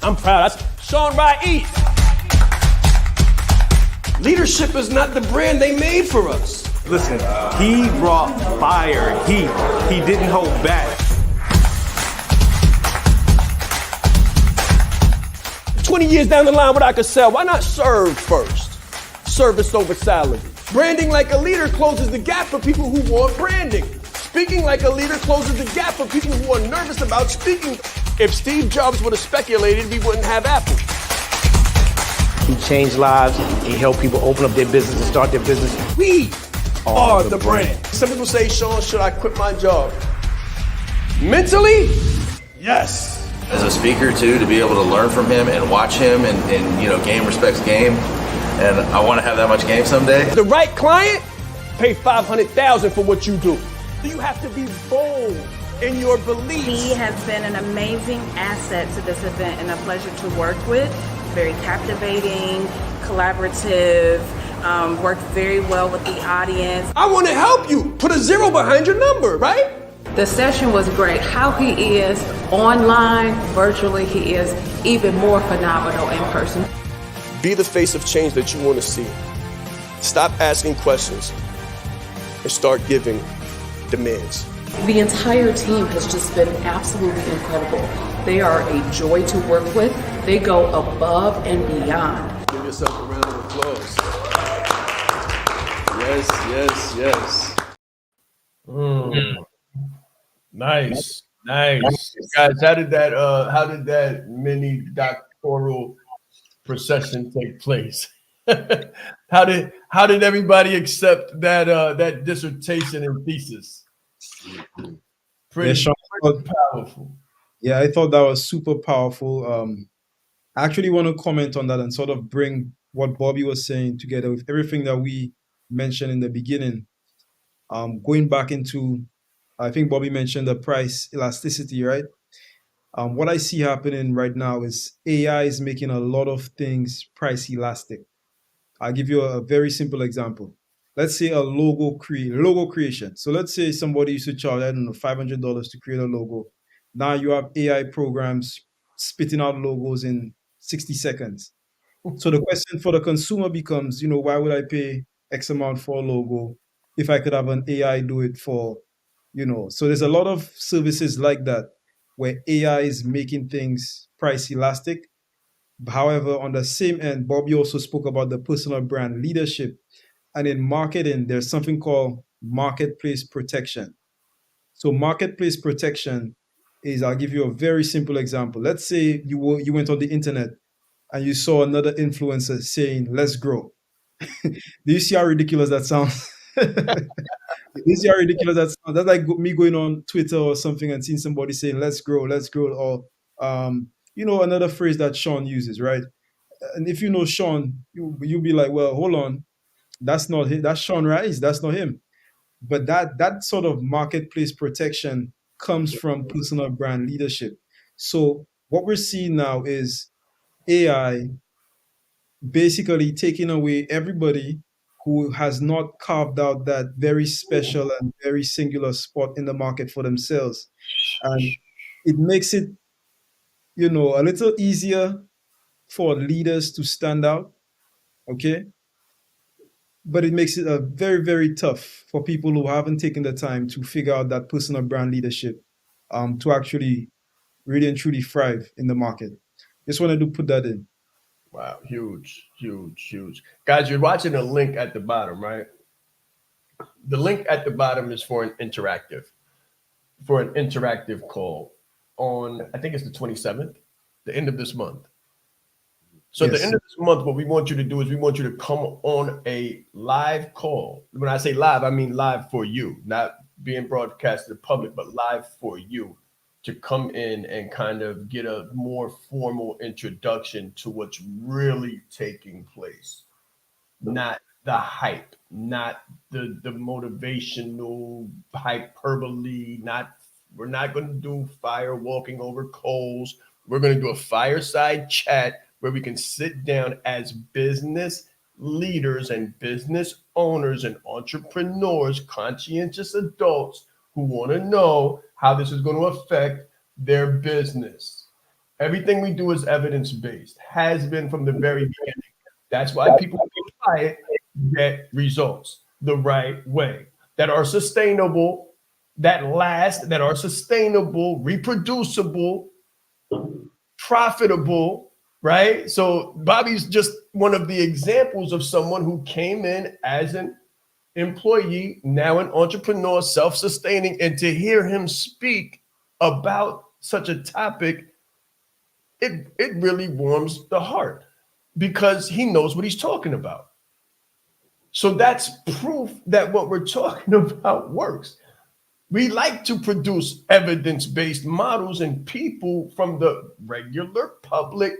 I'm proud. I said Sean Ra'is. Leadership is not the brand they made for us. Listen, he brought fire, heat. He didn't hold back. 20 years down the line, what I could sell, why not serve first? Service over salary. Branding like a leader closes the gap for people who want branding. Speaking like a leader closes the gap for people who are nervous about speaking. If Steve Jobs would have speculated, we wouldn't have Apple. He changed lives. He helped people open up their business and start their business. We are the brand. Some people say, Sean, should I quit my job? Mentally, yes. As a speaker too, to be able to learn from him and watch him and game respects game. And I want to have that much game someday. The right client, pay $500,000 for what you do. You have to be bold in your beliefs. He has been an amazing asset to this event and a pleasure to work with. Very captivating, collaborative, worked very well with the audience. I want to help you. Put a 0 behind your number, right? The session was great. How he is online, virtually, he is even more phenomenal in person. Be the face of change that you want to see. Stop asking questions and start giving demands. The entire team has just been absolutely incredible. They are a joy to work with. They go above and beyond. Give yourself a round of applause. Yes, yes, yes. Nice, nice. Guys, how did that mini doctoral procession take place? How did everybody accept that dissertation and thesis? Pretty powerful. Yeah, I thought that was super powerful. I actually want to comment on that and sort of bring what Bobby was saying together with everything that we mentioned in the beginning. Going back into, I think Bobby mentioned the price elasticity, right? What I see happening right now is AI is making a lot of things price elastic. I'll give you a very simple example. Let's say a logo creation. So let's say somebody used to charge, I don't know, $500 to create a logo. Now you have AI programs spitting out logos in 60 seconds. So the question for the consumer becomes, why would I pay X amount for a logo if I could have an AI do it for, so there's a lot of services like that where AI is making things price elastic. However, on the same end, Bobby also spoke about the personal brand leadership. And in marketing, there's something called marketplace protection. So marketplace protection is, I'll give you a very simple example. Let's say you went on the internet and you saw another influencer saying, "Let's grow." Do you see how ridiculous that sounds? Do you see how ridiculous that sounds? That's like me going on Twitter or something and seeing somebody saying, let's grow," or another phrase that Sean uses, right? And if you know Sean, you'll be like, well, hold on, that's not him. That's Sean Rice. That's not him. But that sort of marketplace protection comes from personal brand leadership. So what we're seeing now is AI basically taking away everybody who has not carved out that very special and very singular spot in the market for themselves. And it makes it, a little easier for leaders to stand out. Okay. But it makes it very, very tough for people who haven't taken the time to figure out that personal brand leadership to actually really and truly thrive in the market. Just wanted to put that in. Wow, huge, huge, huge. Guys, you're watching a link at the bottom, right? The link at the bottom is for an interactive call on, I think it's the 27th, the end of this month. So at the Yes. end of this month, what we want you to do is we want you to come on a live call. When I say live, I mean live for you, not being broadcast to the public, but live for you to come in and kind of get a more formal introduction to what's really taking place. Not the hype, not the motivational hyperbole, we're not going to do fire walking over coals. We're going to do a fireside chat where we can sit down as business leaders and business owners and entrepreneurs, conscientious adults who want to know how this is going to affect their business. Everything we do is evidence-based, has been from the very beginning. That's why people who apply it get results the right way, that are sustainable, that last, that are sustainable, reproducible, profitable, right? So Bobby's just one of the examples of someone who came in as an employee, now an entrepreneur, self-sustaining, and to hear him speak about such a topic, it really warms the heart because he knows what he's talking about. So that's proof that what we're talking about works. We like to produce evidence-based models and people from the regular public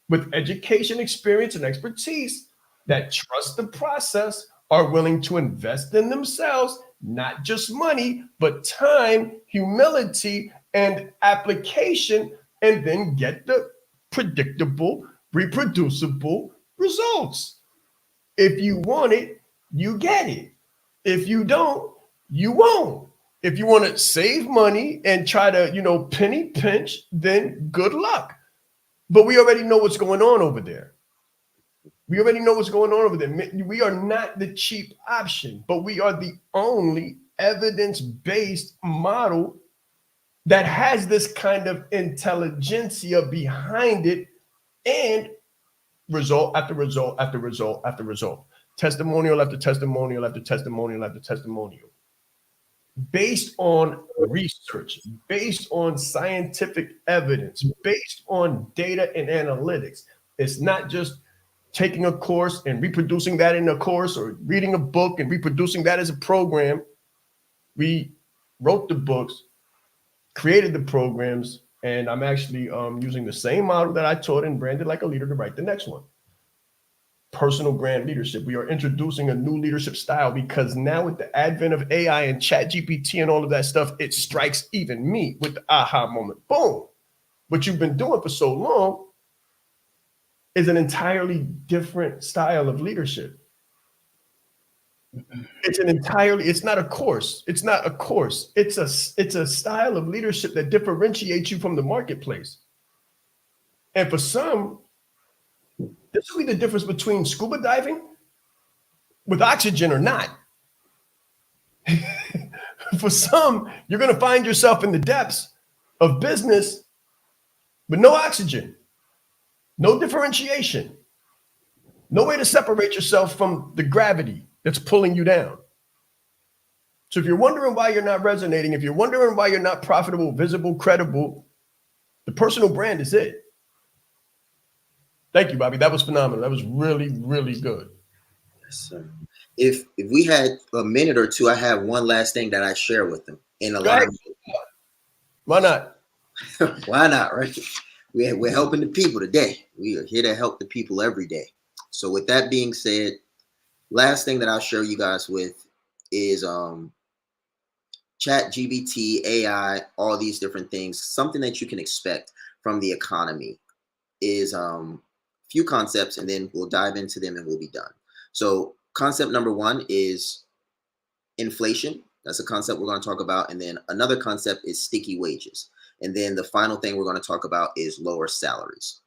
with education, experience, and expertise that trust the process, are willing to invest in themselves, not just money, but time, humility, and application, and then get the predictable, reproducible results. If you want it, you get it. If you don't, you won't. If you want to save money and try to, penny pinch, then good luck. But we already know what's going on over there. We already know what's going on over there. We are not the cheap option, but we are the only evidence-based model that has this kind of intelligentsia behind it, and result after result after result after result. Testimonial after testimonial after testimonial after testimonial. Based on research, based on scientific evidence, based on data and analytics. It's not just taking a course and reproducing that in a course or reading a book and reproducing that as a program. We wrote the books, created the programs, and I'm actually using the same model that I taught in Branded Like a Leader to write the next one. Personal brand leadership. We are introducing a new leadership style because now with the advent of AI and chat GPT and all of that stuff, it strikes even me with the aha moment. Boom. What you've been doing for so long is an entirely different style of leadership. It's not a course. It's not a course. It's a style of leadership that differentiates you from the marketplace. And for some, This will be the difference between scuba diving with oxygen or not. For some, you're going to find yourself in the depths of business with no oxygen, no differentiation, no way to separate yourself from the gravity that's pulling you down. So if you're wondering why you're not resonating, if you're wondering why you're not profitable, visible, credible, the personal brand is it. Thank you, Bobby. That was phenomenal. That was really, really good. Yes, sir. If we had a minute or two, I have one last thing that I share with them. In a lot of why not? Why not, right? We're helping the people today. We are here to help the people every day. So with that being said, last thing that I'll share you guys with is chat GBT, AI, all these different things. Something that you can expect from the economy is few concepts, and then we'll dive into them and we'll be done. So concept number one is inflation. That's a concept we're going to talk about. And then another concept is sticky wages. And then the final thing we're going to talk about is lower salaries.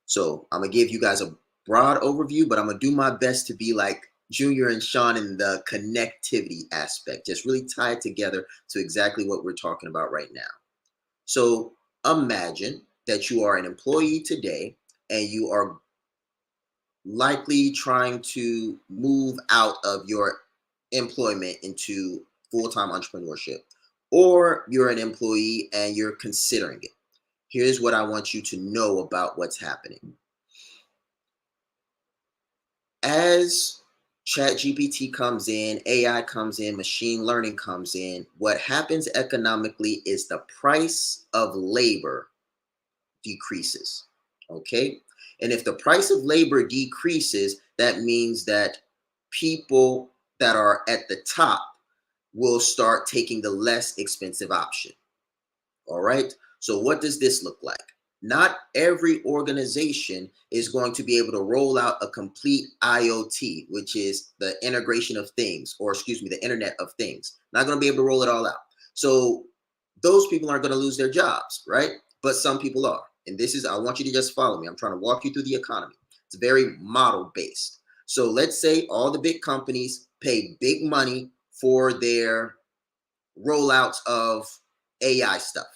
So I'm going to give you guys a broad overview, but I'm going to do my best to be like Junior and Sean in the connectivity aspect, just really tie it together to exactly what we're talking about right now. So imagine that you are an employee today and you are likely trying to move out of your employment into full-time entrepreneurship, or you're an employee and you're considering it. Here's what I want you to know about what's happening. As ChatGPT comes in, AI comes in, machine learning comes in, what happens economically is the price of labor decreases, okay? And if the price of labor decreases, that means that people that are at the top will start taking the less expensive option. All right. So what does this look like? Not every organization is going to be able to roll out a complete IoT, which is the integration of things, or excuse me, the Internet of Things. Not going to be able to roll it all out. So those people aren't going to lose their jobs, right? But some people are. And this is, I want you to just follow me. I'm trying to walk you through the economy. It's very model based. So let's say all the big companies pay big money for their rollouts of AI stuff.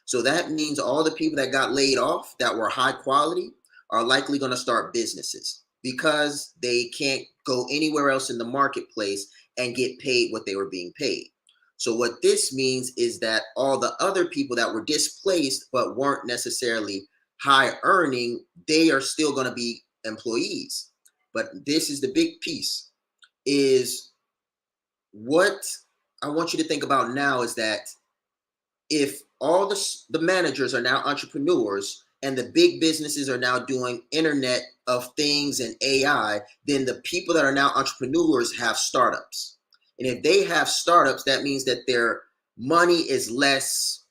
So that means all the people that got laid off that were high quality are likely going to start businesses because they can't go anywhere else in the marketplace and get paid what they were being paid. So what this means is that all the other people that were displaced but weren't necessarily high earning, they are still going to be employees. But this is the big piece, is what I want you to think about now is that if all the managers are now entrepreneurs and the big businesses are now doing Internet of Things and AI, then the people that are now entrepreneurs have startups. And if they have startups, that means that their money is less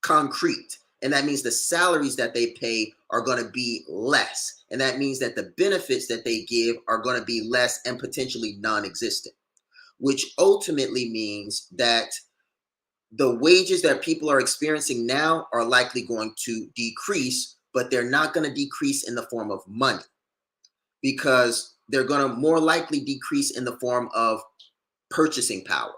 concrete. And that means the salaries that they pay are going to be less. And that means that the benefits that they give are going to be less and potentially non-existent, which ultimately means that the wages that people are experiencing now are likely going to decrease, but they're not going to decrease in the form of money, because they're going to more likely decrease in the form of purchasing power.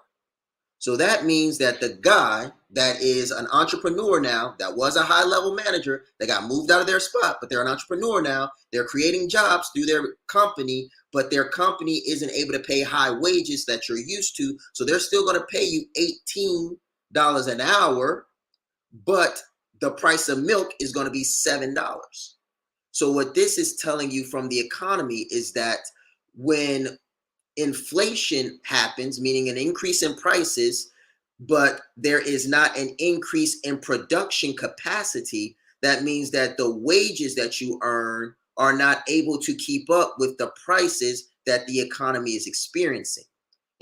So that means that the guy that is an entrepreneur now, that was a high-level manager, that got moved out of their spot, but they're an entrepreneur now, they're creating jobs through their company, but their company isn't able to pay high wages that you're used to, so they're still going to pay you $18 an hour, but the price of milk is going to be $7. So what this is telling you from the economy is that when inflation happens, meaning an increase in prices, but there is not an increase in production capacity, that means that the wages that you earn are not able to keep up with the prices that the economy is experiencing.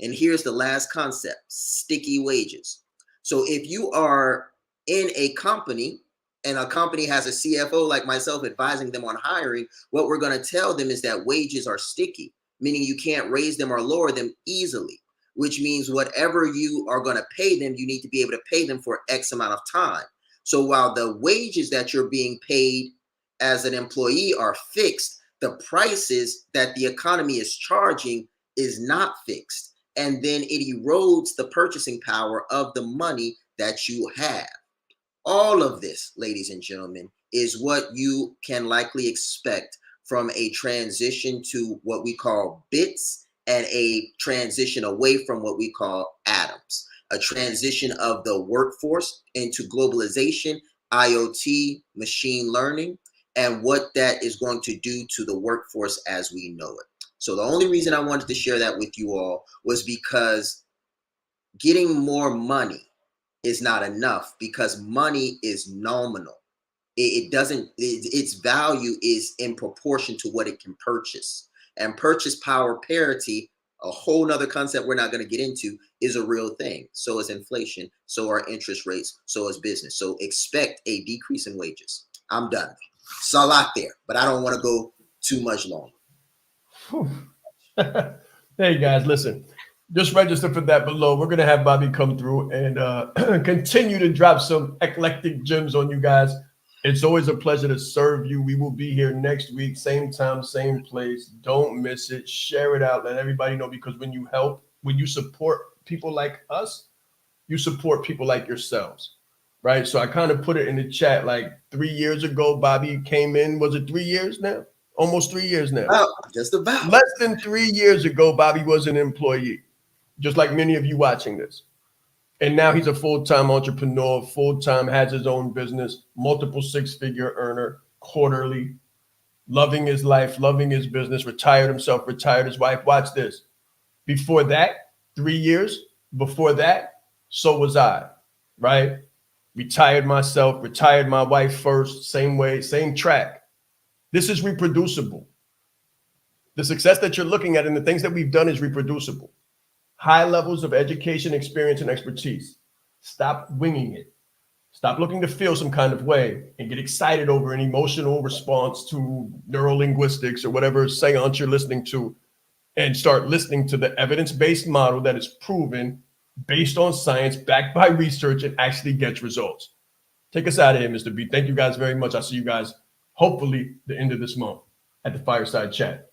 And here's the last concept: sticky wages. So if you are in a company and a company has a CFO like myself advising them on hiring, what we're going to tell them is that wages are sticky, meaning you can't raise them or lower them easily, which means whatever you are going to pay them, you need to be able to pay them for X amount of time. So while the wages that you're being paid as an employee are fixed, the prices that the economy is charging is not fixed. And then it erodes the purchasing power of the money that you have. All of this, ladies and gentlemen, is what you can likely expect from a transition to what we call bits and a transition away from what we call atoms. A transition of the workforce into globalization, IoT, machine learning, and what that is going to do to the workforce as we know it. So the only reason I wanted to share that with you all was because getting more money is not enough, because money is nominal. It doesn't, its value is in proportion to what it can purchase. And purchase power parity, a whole nother concept we're not going to get into, is a real thing. So is inflation, so are interest rates, so is business. So expect a decrease in wages. I'm done. It's a lot there, but I don't want to go too much longer. Hey guys, listen, just register for that below. We're going to have Bobby come through and continue to drop some eclectic gems on you guys. It's always a pleasure to serve you. We will be here next week, same time, same place. Don't miss it. Share it out. Let everybody know, because when you help, when you support people like us, you support people like yourselves, right? So I kind of put it in the chat, like 3 years ago, Bobby came in. Was it 3 years now? Almost 3 years now. Just about. Less than 3 years ago, Bobby was an employee, just like many of you watching this. And now he's a full-time entrepreneur, full-time, has his own business, multiple six-figure earner, quarterly, loving his life, loving his business, retired himself, retired his wife. Watch this. Before that, 3 years, before that, so was I, right? Retired myself, retired my wife first, same way, same track. This is reproducible. The success that you're looking at and the things that we've done is reproducible. High levels of education, experience, and expertise. Stop winging it. Stop looking to feel some kind of way and get excited over an emotional response to neurolinguistics or whatever seance you're listening to, and start listening to the evidence-based model that is proven, based on science, backed by research, and actually gets results. Take us out of here, Mr. B. Thank you guys very much. I'll see you guys hopefully the end of this month at the Fireside Chat.